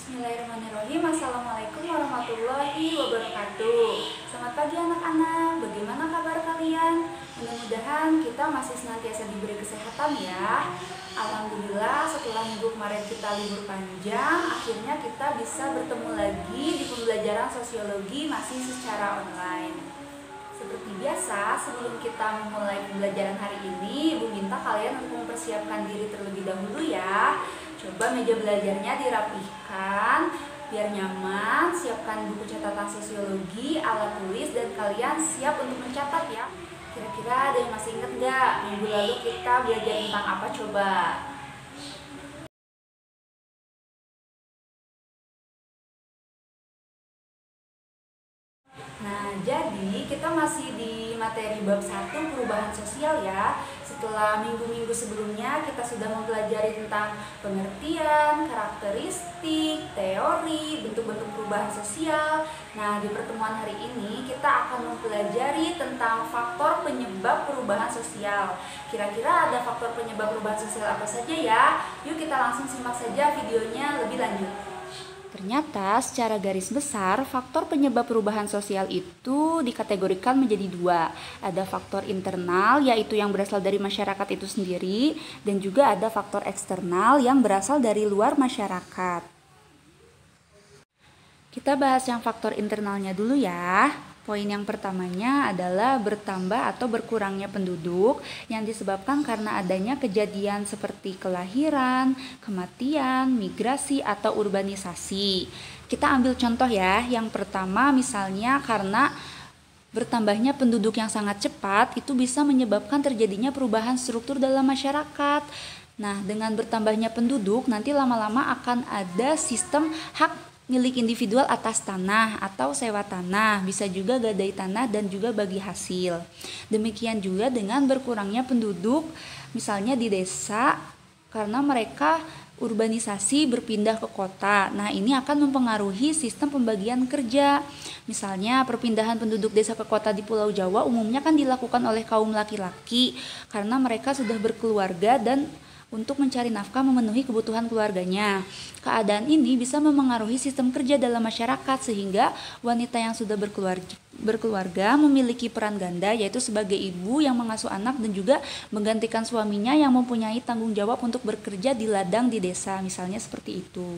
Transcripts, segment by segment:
Bismillahirrahmanirrahim. Assalamualaikum warahmatullahi wabarakatuh. Selamat pagi anak-anak. Bagaimana kabar kalian? Mudah-mudahan kita masih senantiasa diberi kesehatan ya. Alhamdulillah setelah minggu kemarin kita libur panjang, akhirnya kita bisa bertemu lagi di pembelajaran sosiologi masih secara online. Seperti biasa, sebelum kita memulai pembelajaran hari ini, Ibu minta kalian untuk mempersiapkan diri terlebih dahulu ya. Coba meja belajarnya dirapihkan biar nyaman, siapkan buku catatan sosiologi, alat tulis, dan kalian siap untuk mencatat ya. Kira-kira ada yang masih inget gak? Minggu lalu kita belajar tentang apa coba? Nah, jadi kita masih di materi bab 1 perubahan sosial ya. Setelah minggu-minggu sebelumnya kita sudah mempelajari tentang pengertian, karakteristik, teori, bentuk-bentuk perubahan sosial. Nah, di pertemuan hari ini kita akan mempelajari tentang faktor penyebab perubahan sosial. Kira-kira ada faktor penyebab perubahan sosial apa saja ya? Yuk kita langsung simak saja videonya lebih lanjut. Ternyata secara garis besar faktor penyebab perubahan sosial itu dikategorikan menjadi dua. Ada faktor internal yaitu yang berasal dari masyarakat itu sendiri, dan juga ada faktor eksternal yang berasal dari luar masyarakat. Kita bahas yang faktor internalnya dulu ya. Poin yang pertamanya adalah bertambah atau berkurangnya penduduk yang disebabkan karena adanya kejadian seperti kelahiran, kematian, migrasi, atau urbanisasi. Kita ambil contoh ya. Yang pertama misalnya karena bertambahnya penduduk yang sangat cepat itu bisa menyebabkan terjadinya perubahan struktur dalam masyarakat. Nah, dengan bertambahnya penduduk nanti lama-lama akan ada sistem hak milik individual atas tanah atau sewa tanah, bisa juga gadai tanah dan juga bagi hasil. Demikian juga dengan berkurangnya penduduk, misalnya di desa, karena mereka urbanisasi berpindah ke kota. Nah, ini akan mempengaruhi sistem pembagian kerja. Misalnya perpindahan penduduk desa ke kota di Pulau Jawa umumnya kan dilakukan oleh kaum laki-laki karena mereka sudah berkeluarga dan untuk mencari nafkah memenuhi kebutuhan keluarganya. Keadaan ini bisa memengaruhi sistem kerja dalam masyarakat sehingga wanita yang sudah berkeluarga memiliki peran ganda, yaitu sebagai ibu yang mengasuh anak dan juga menggantikan suaminya yang mempunyai tanggung jawab untuk bekerja di ladang di desa, misalnya seperti itu.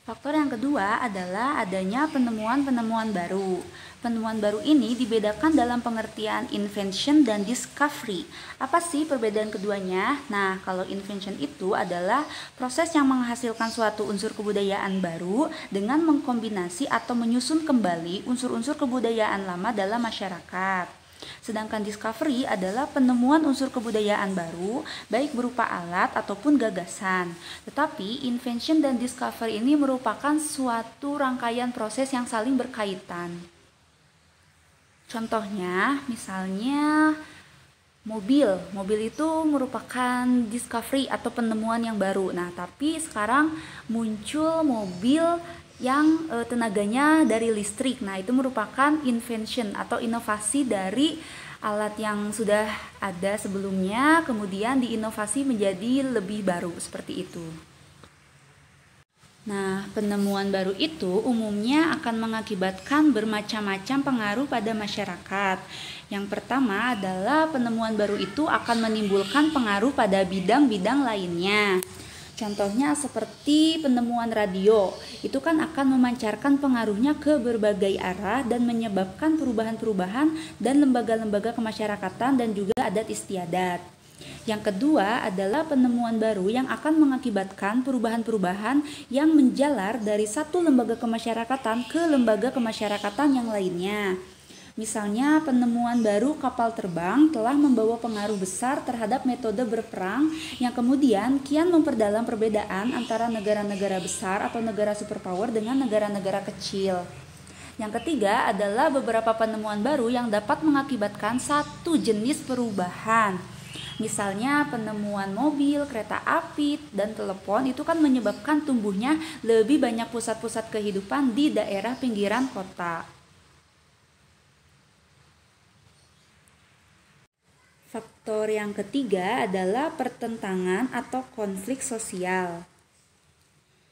Faktor yang kedua adalah adanya penemuan-penemuan baru. Penemuan baru ini dibedakan dalam pengertian invention dan discovery. Apa sih perbedaan keduanya? Nah, kalau invention itu adalah proses yang menghasilkan suatu unsur kebudayaan baru dengan mengkombinasi atau menyusun kembali unsur-unsur kebudayaan lama dalam masyarakat. Sedangkan discovery adalah penemuan unsur kebudayaan baru, baik berupa alat ataupun gagasan. Tetapi invention dan discovery ini merupakan suatu rangkaian proses yang saling berkaitan. Contohnya, misalnya mobil itu merupakan discovery atau penemuan yang baru. Nah, tapi sekarang muncul mobil yang tenaganya dari listrik. Nah, itu merupakan invention atau inovasi dari alat yang sudah ada sebelumnya, kemudian diinovasi menjadi lebih baru, seperti itu. Nah, penemuan baru itu umumnya akan mengakibatkan bermacam-macam pengaruh pada masyarakat. Yang pertama adalah penemuan baru itu akan menimbulkan pengaruh pada bidang-bidang lainnya. Contohnya seperti penemuan radio, itu kan akan memancarkan pengaruhnya ke berbagai arah dan menyebabkan perubahan-perubahan dan lembaga-lembaga kemasyarakatan dan juga adat istiadat. Yang kedua adalah penemuan baru yang akan mengakibatkan perubahan-perubahan yang menjalar dari satu lembaga kemasyarakatan ke lembaga kemasyarakatan yang lainnya. Misalnya penemuan baru kapal terbang telah membawa pengaruh besar terhadap metode berperang yang kemudian kian memperdalam perbedaan antara negara-negara besar atau negara superpower dengan negara-negara kecil. Yang ketiga adalah beberapa penemuan baru yang dapat mengakibatkan satu jenis perubahan. Misalnya penemuan mobil, kereta api, dan telepon itu kan menyebabkan tumbuhnya lebih banyak pusat-pusat kehidupan di daerah pinggiran kota. Faktor yang ketiga adalah pertentangan atau konflik sosial.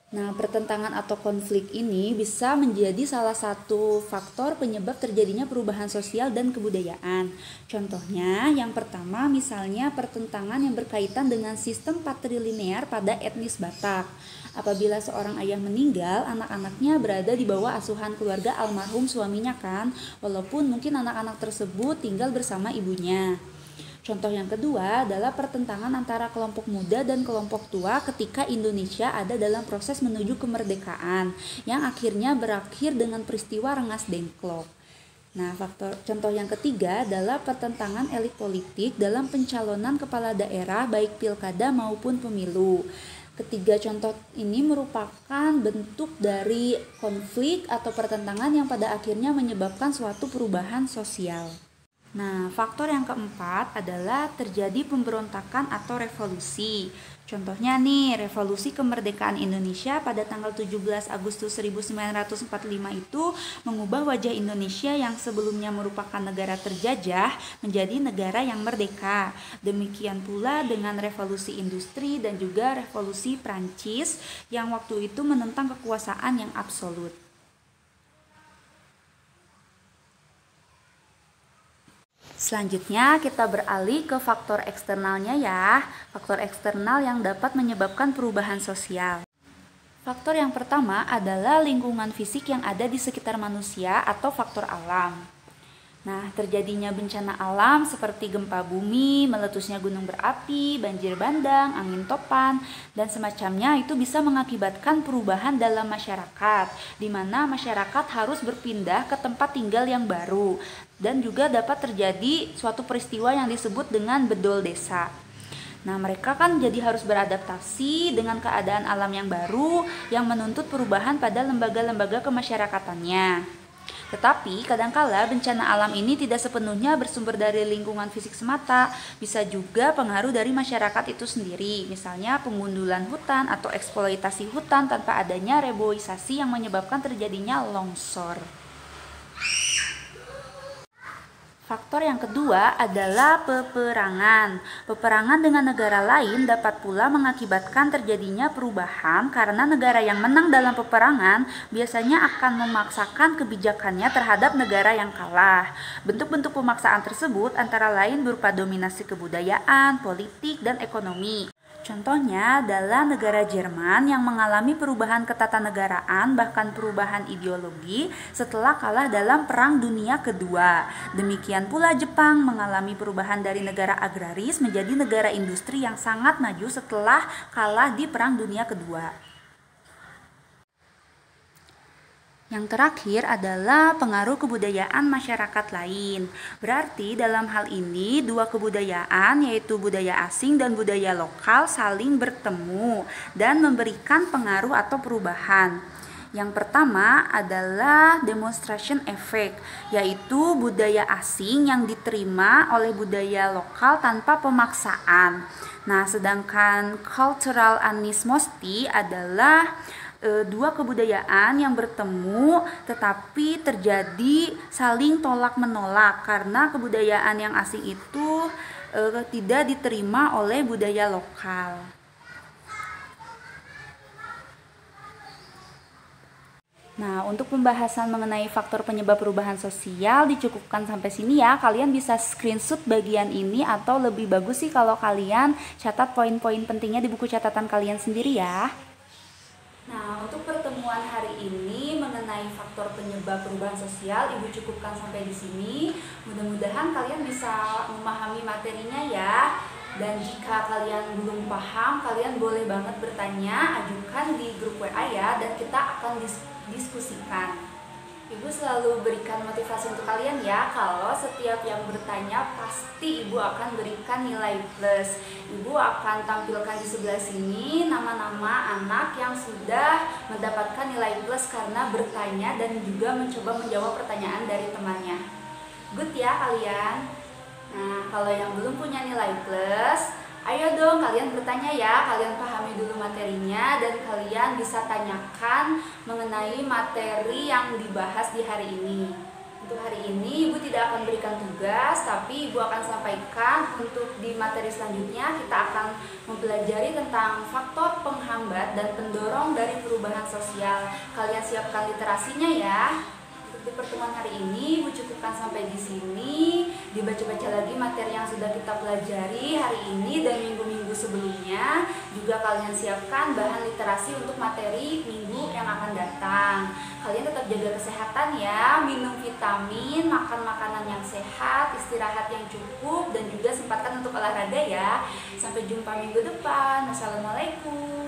Nah, pertentangan atau konflik ini bisa menjadi salah satu faktor penyebab terjadinya perubahan sosial dan kebudayaan. Contohnya, yang pertama misalnya pertentangan yang berkaitan dengan sistem patrilinear pada etnis Batak. Apabila seorang ayah meninggal, anak-anaknya berada di bawah asuhan keluarga almarhum suaminya kan, walaupun mungkin anak-anak tersebut tinggal bersama ibunya. Contoh yang kedua adalah pertentangan antara kelompok muda dan kelompok tua ketika Indonesia ada dalam proses menuju kemerdekaan yang akhirnya berakhir dengan peristiwa Rengas Dengklok. Nah, contoh yang ketiga adalah pertentangan elit politik dalam pencalonan kepala daerah baik pilkada maupun pemilu. Ketiga contoh ini merupakan bentuk dari konflik atau pertentangan yang pada akhirnya menyebabkan suatu perubahan sosial. Nah, faktor yang keempat adalah terjadi pemberontakan atau revolusi. Contohnya nih, revolusi kemerdekaan Indonesia pada tanggal 17 Agustus 1945 itu mengubah wajah Indonesia yang sebelumnya merupakan negara terjajah menjadi negara yang merdeka. Demikian pula dengan revolusi industri dan juga revolusi Prancis yang waktu itu menentang kekuasaan yang absolut. Selanjutnya kita beralih ke faktor eksternalnya ya. Faktor eksternal yang dapat menyebabkan perubahan sosial. Faktor yang pertama adalah lingkungan fisik yang ada di sekitar manusia atau faktor alam. Nah, terjadinya bencana alam seperti gempa bumi, meletusnya gunung berapi, banjir bandang, angin topan, dan semacamnya itu bisa mengakibatkan perubahan dalam masyarakat, di mana masyarakat harus berpindah ke tempat tinggal yang baru, dan juga dapat terjadi suatu peristiwa yang disebut dengan bedol desa. Nah, mereka kan jadi harus beradaptasi dengan keadaan alam yang baru yang menuntut perubahan pada lembaga-lembaga kemasyarakatannya. Tetapi kadangkala bencana alam ini tidak sepenuhnya bersumber dari lingkungan fisik semata, bisa juga pengaruh dari masyarakat itu sendiri, misalnya pengundulan hutan atau eksploitasi hutan tanpa adanya reboisasi yang menyebabkan terjadinya longsor. Faktor yang kedua adalah peperangan. Peperangan dengan negara lain dapat pula mengakibatkan terjadinya perubahan karena negara yang menang dalam peperangan biasanya akan memaksakan kebijakannya terhadap negara yang kalah. Bentuk-bentuk pemaksaan tersebut antara lain berupa dominasi kebudayaan, politik, dan ekonomi. Contohnya adalah negara Jerman yang mengalami perubahan ketatanegaraan bahkan perubahan ideologi setelah kalah dalam Perang Dunia Kedua. Demikian pula Jepang mengalami perubahan dari negara agraris menjadi negara industri yang sangat maju setelah kalah di Perang Dunia Kedua. Yang terakhir adalah pengaruh kebudayaan masyarakat lain. Berarti dalam hal ini dua kebudayaan yaitu budaya asing dan budaya lokal saling bertemu dan memberikan pengaruh atau perubahan. Yang pertama adalah demonstration effect, yaitu budaya asing yang diterima oleh budaya lokal tanpa pemaksaan. Nah, sedangkan cultural anismosty adalah dua kebudayaan yang bertemu tetapi terjadi saling tolak menolak karena kebudayaan yang asing itu tidak diterima oleh budaya lokal. Nah, untuk pembahasan mengenai faktor penyebab perubahan sosial dicukupkan sampai sini ya. Kalian bisa screenshot bagian ini atau lebih bagus sih kalau kalian catat poin-poin pentingnya di buku catatan kalian sendiri ya. Nah, untuk pertemuan hari ini mengenai faktor penyebab perubahan sosial, Ibu cukupkan sampai di sini. Mudah-mudahan kalian bisa memahami materinya ya. Dan jika kalian belum paham, kalian boleh banget bertanya, ajukan di grup WA ya, dan kita akan diskusikan. Ibu selalu berikan motivasi untuk kalian ya, kalau setiap yang bertanya pasti Ibu akan berikan nilai plus. Ibu akan tampilkan di sebelah sini nama-nama anak yang sudah mendapatkan nilai plus karena bertanya dan juga mencoba menjawab pertanyaan dari temannya. Good ya kalian? Nah, kalau yang belum punya nilai plus, ayo dong kalian bertanya ya, kalian pahami dulu materinya dan kalian bisa tanyakan mengenai materi yang dibahas di hari ini. Untuk hari ini Ibu tidak akan berikan tugas, tapi Ibu akan sampaikan untuk di materi selanjutnya kita akan mempelajari tentang faktor penghambat dan pendorong dari perubahan sosial. Kalian siapkan literasinya ya. Untuk di pertemuan hari ini Ibu cukupkan sampai di sini. Dibaca-baca lagi materi yang sudah kita pelajari hari ini dan minggu-minggu sebelumnya. Juga kalian siapkan bahan literasi untuk materi minggu yang akan datang. Kalian tetap jaga kesehatan ya, minum vitamin, makan makanan yang sehat, istirahat yang cukup, dan juga sempatkan untuk olahraga ya. Sampai jumpa minggu depan. Wassalamualaikum.